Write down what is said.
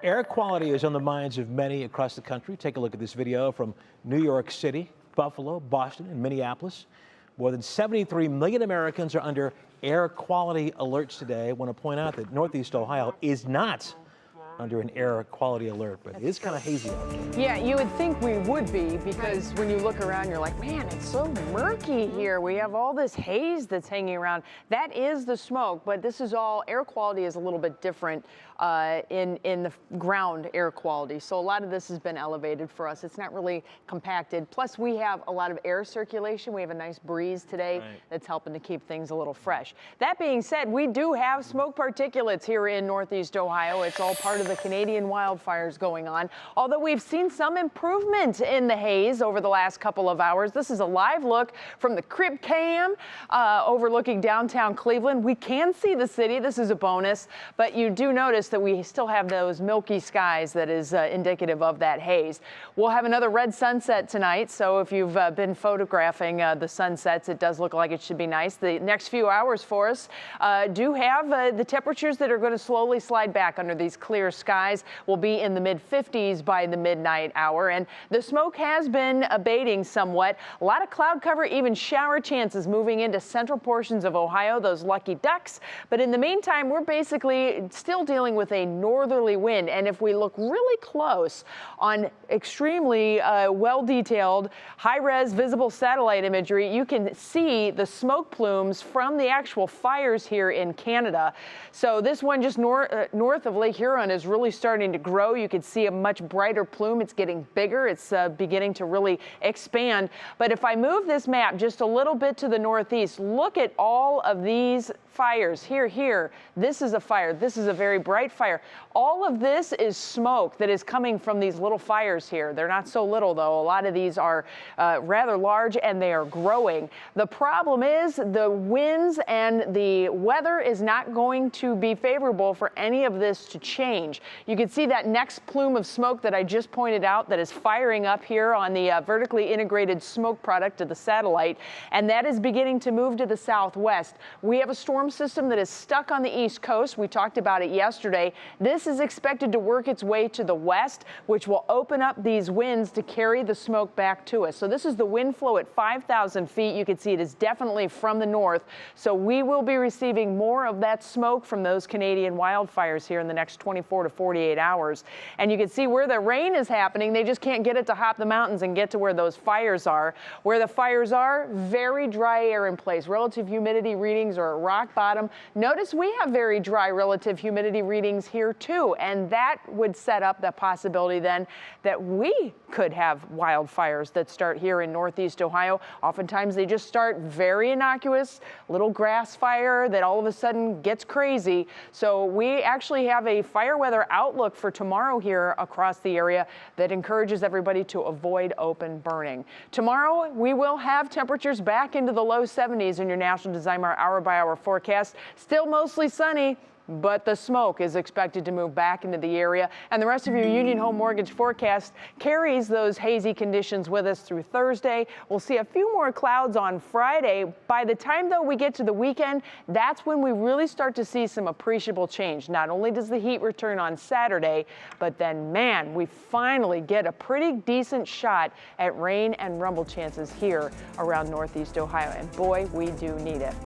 Air quality is on the minds of many across the country. Take a look at this video from New York City, Buffalo, Boston, and Minneapolis. More than 73 million Americans are under air quality alerts today. I want to point out that Northeast Ohio is not under an air quality alert, but it is kind of hazy out there. Yeah, you would think we would be, because when you look around, you're like, man, it's so murky here. We have all this haze that's hanging around. That is the smoke, but this is all, air quality is a little bit different in the ground air quality. So a lot of this has been elevated for us. It's not really compacted. Plus, we have a lot of air circulation. We have a nice breeze today that's helping to keep things a little fresh. That being said, we do have smoke particulates here in Northeast Ohio. It's all part of the Canadian wildfires going on. Although we've seen some improvement in the haze over the last couple of hours. This is a live look from the crib cam overlooking downtown Cleveland. We can see the city. This is a bonus, but you do notice that we still have those milky skies that is indicative of that haze. We'll have another red sunset tonight, so if you've been photographing the sunsets, it does look like it should be nice. The next few hours for us do have the temperatures that are going to slowly slide back under these clear skies. Will be in the mid-50s by the midnight hour, and the smoke has been abating somewhat. A lot of cloud cover, even shower chances moving into central portions of Ohio, those lucky ducks. But in the meantime, we're basically still dealing with a northerly wind, and if we look really close on extremely well-detailed, high-res visible satellite imagery, you can see the smoke plumes from the actual fires here in Canada. So this one just north of Lake Huron is really starting to grow. You can see a much brighter plume. It's getting bigger. It's beginning to really expand. But if I move this map just a little bit to the northeast, look at all of these fires. Here. This is a fire. This is a very bright fire. All of this is smoke that is coming from these little fires here. They're not so little, though. A lot of these are rather large, and they are growing. The problem is the winds and the weather is not going to be favorable for any of this to change. You can see that next plume of smoke that I just pointed out that is firing up here on the vertically integrated smoke product of the satellite, and that is beginning to move to the southwest. We have a storm system that is stuck on the east coast. We talked about it yesterday. This is expected to work its way to the west, which will open up these winds to carry the smoke back to us. So this is the wind flow at 5,000 feet. You can see it is definitely from the north. So we will be receiving more of that smoke from those Canadian wildfires here in the next 24 to 48 hours. And you can see where the rain is happening. They just can't get it to hop the mountains and get to where those fires are. Where the fires are, very dry air in place. Relative humidity readings are at rock bottom. Notice we have very dry relative humidity readings here too, and that would set up the possibility then that we could have wildfires that start here in Northeast Ohio. Oftentimes they just start very innocuous, little grass fire that all of a sudden gets crazy. So we actually have a fire weather outlook for tomorrow here across the area that encourages everybody to avoid open burning. Tomorrow we will have temperatures back into the low 70s in your National Designer hour-by-hour forecast. Still mostly sunny, but the smoke is expected to move back into the area. And the rest of your Union Home Mortgage forecast carries those hazy conditions with us through Thursday. We'll see a few more clouds on Friday. By the time, though, we get to the weekend, that's when we really start to see some appreciable change. Not only does the heat return on Saturday, but then, man, we finally get a pretty decent shot at rain and rumble chances here around Northeast Ohio. And boy, we do need it.